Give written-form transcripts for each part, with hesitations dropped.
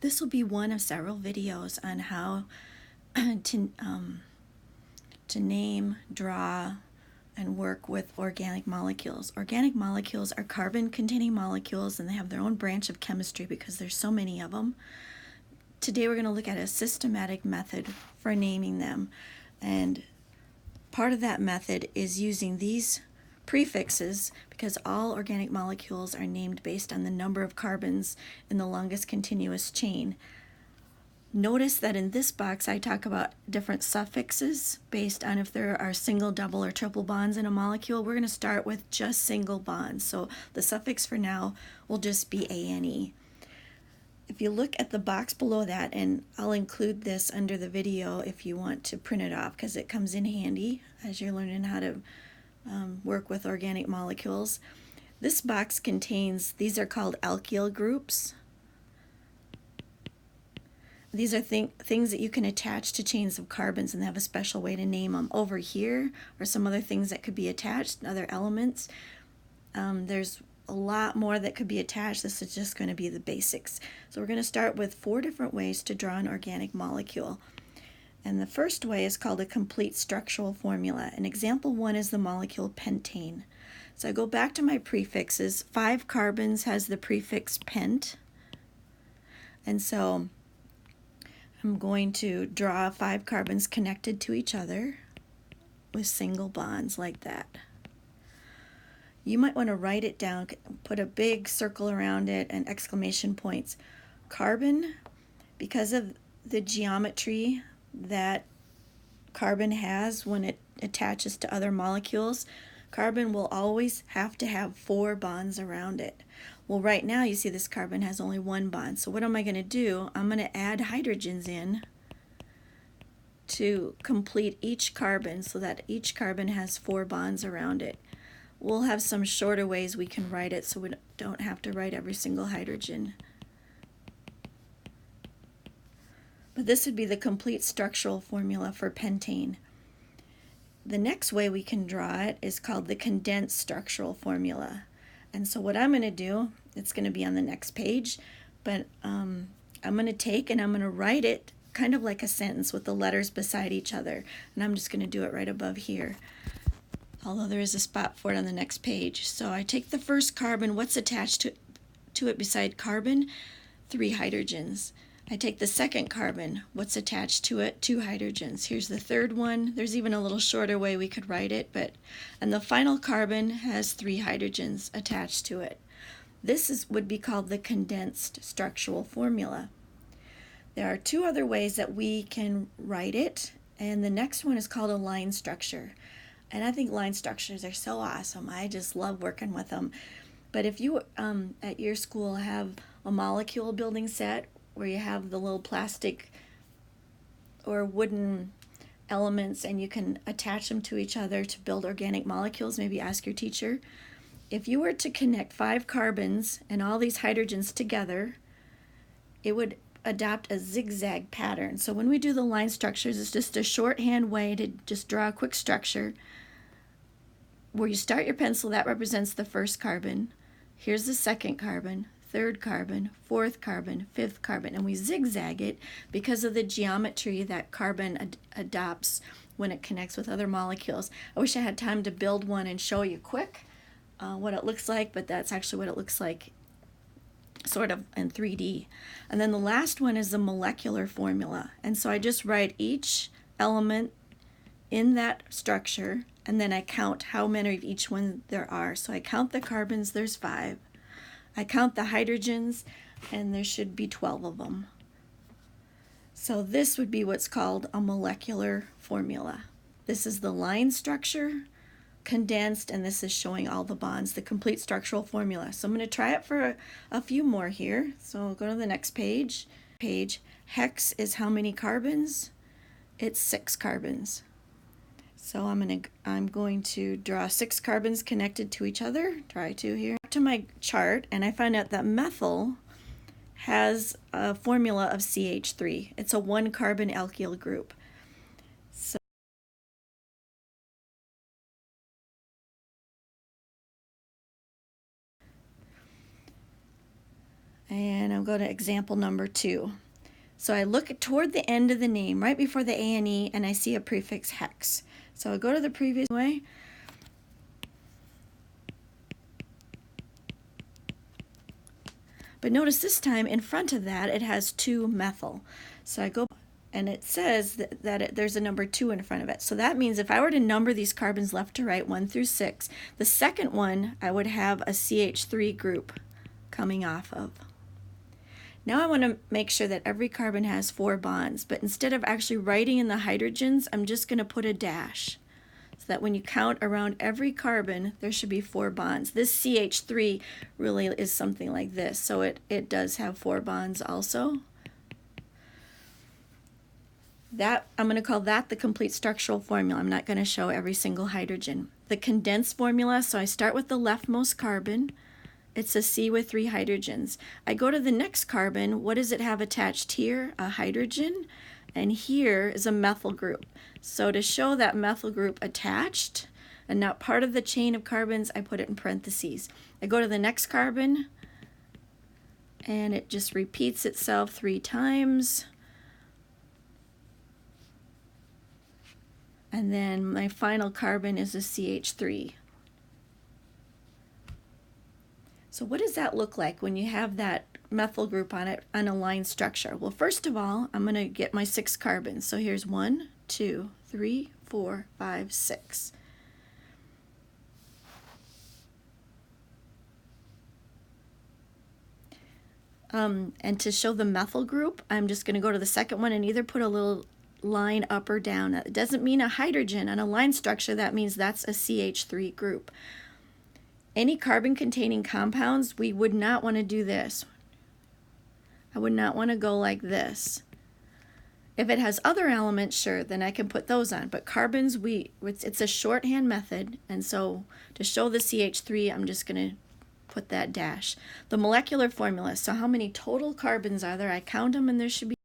This will be one of several videos on how to name, draw, and work with organic molecules. Organic molecules are carbon-containing molecules, and they have their own branch of chemistry because there's so many of them. Today we're going to look at a systematic method for naming them, and part of that method is using these prefixes because all organic molecules are named based on the number of carbons in the longest continuous chain. Notice that in this box I talk about different suffixes based on if there are single, double, or triple bonds in a molecule. We're going to start with just single bonds, so the suffix for now will just be ane. If you look at the box below that, and I'll include this under the video if you want to print it off because it comes in handy as you're learning how to work with organic molecules. This box contains, these are called alkyl groups. These are things that you can attach to chains of carbons, and they have a special way to name them. Over here are some other things that could be attached, other elements. There's a lot more that could be attached. This is just going to be the basics. So we're going to start with 4 different ways to draw an organic molecule. And the first way is called a complete structural formula. And example 1 is the molecule pentane. So I go back to my prefixes. 5 carbons has the prefix pent. And so I'm going to draw 5 carbons connected to each other with single bonds like that. You might want to write it down, put a big circle around it and exclamation points. Carbon, because of the geometry that carbon has when it attaches to other molecules, carbon will always have to have 4 bonds around it. Well, right now you see this carbon has only 1 bond. So what am I going to do? I'm going to add hydrogens in to complete each carbon so that each carbon has 4 bonds around it. We'll have some shorter ways we can write it so we don't have to write every single hydrogen. But this would be the complete structural formula for pentane. The next way we can draw it is called the condensed structural formula. And so what I'm going to do, it's going to be on the next page, but I'm going to take and I'm going to write it kind of like a sentence with the letters beside each other. And I'm just going to do it right above here, although there is a spot for it on the next page. So I take the first carbon, what's attached to it beside carbon? 3 hydrogens. I take the second carbon, what's attached to it? 2 hydrogens. Here's the third one. There's even a little shorter way we could write it, and the final carbon has 3 hydrogens attached to it. This would be called the condensed structural formula. There are 2 other ways that we can write it, and the next one is called a line structure. And I think line structures are so awesome. I just love working with them. But if you at your school have a molecule building set where you have the little plastic or wooden elements and you can attach them to each other to build organic molecules, maybe ask your teacher. If you were to connect 5 carbons and all these hydrogens together, it would adopt a zigzag pattern. So when we do the line structures, it's just a shorthand way to just draw a quick structure. Where you start your pencil, that represents the first carbon. Here's the second carbon, third carbon, fourth carbon, fifth carbon, and we zigzag it because of the geometry that carbon adopts when it connects with other molecules. I wish I had time to build one and show you quick what it looks like, but that's actually what it looks like sort of in 3D. And then the last one is the molecular formula. And so I just write each element in that structure, and then I count how many of each one there are. So I count the carbons, there's 5. I count the hydrogens, and there should be 12 of them. So this would be what's called a molecular formula. This is the line structure, condensed, and this is showing all the bonds, the complete structural formula. So I'm going to try it for a few more here. So I'll go to the next page. Hex is how many carbons? It's 6 carbons. So I'm going to draw 6 carbons connected to each other. Try to here. Back to my chart, and I find out that methyl has a formula of CH3. It's a 1 carbon alkyl group. So and I'm going to example number 2. So I look toward the end of the name, right before the A and E, and I see a prefix hex. So I go to the previous way. But notice this time in front of that it has 2-methyl. So I go and it says that there's a number 2 in front of it. So that means if I were to number these carbons left to right, 1 through 6, the second one I would have a CH3 group coming off of. Now I want to make sure that every carbon has 4 bonds, but instead of actually writing in the hydrogens, I'm just going to put a dash. So that when you count around every carbon, there should be 4 bonds. This CH3 really is something like this, so it does have 4 bonds also. That I'm going to call that the complete structural formula. I'm not going to show every single hydrogen. The condensed formula, so I start with the leftmost carbon. It's a C with 3 hydrogens. I go to the next carbon. What does it have attached here? A hydrogen. And here is a methyl group. So to show that methyl group attached and not part of the chain of carbons, I put it in parentheses. I go to the next carbon, and it just repeats itself 3 times. And then my final carbon is a CH3. So what does that look like when you have that methyl group on it on a line structure? Well, first of all, I'm going to get my 6 carbons. So here's 1, 2, 3, 4, 5, 6. And to show the methyl group, I'm just going to go to the second one and either put a little line up or down. It doesn't mean a hydrogen on a line structure. That means that's a CH3 group. Any carbon-containing compounds, we would not want to do this. I would not want to go like this. If it has other elements, sure, then I can put those on. But carbons, it's a shorthand method, and so to show the CH3, I'm just going to put that dash. The molecular formula, so how many total carbons are there? I count them, and there should be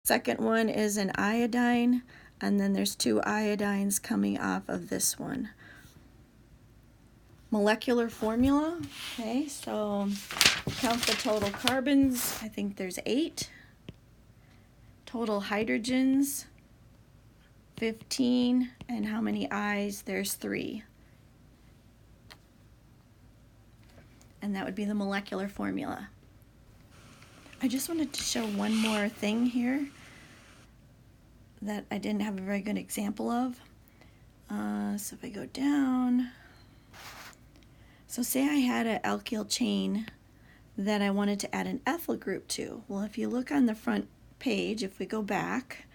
Second one is an iodine, and then there's two iodines coming off of this one. Molecular formula, okay, so count the total carbons. I think there's 8. Total hydrogens, 15, and how many I's? There's 3. And that would be the molecular formula. I just wanted to show one more thing here that I didn't have a very good example of. So if I go down, so say I had an alkyl chain that I wanted to add an ethyl group to. Well, if you look on the front page, if we go back,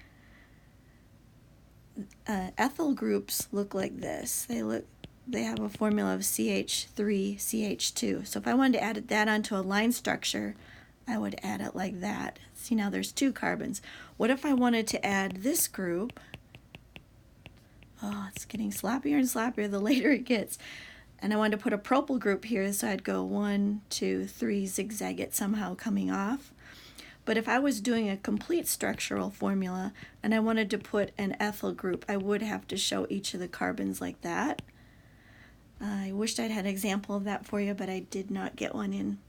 ethyl groups look like this. They have a formula of CH3CH2. So if I wanted to add that onto a line structure, I would add it like that. See, now there's 2 carbons. What if I wanted to add this group? Oh, it's getting sloppier and sloppier the later it gets. And I wanted to put a propyl group here, so I'd go 1, 2, 3, zigzag it somehow coming off. But if I was doing a complete structural formula and I wanted to put an ethyl group, I would have to show each of the carbons like that. I wished I'd had an example of that for you, but I did not get one in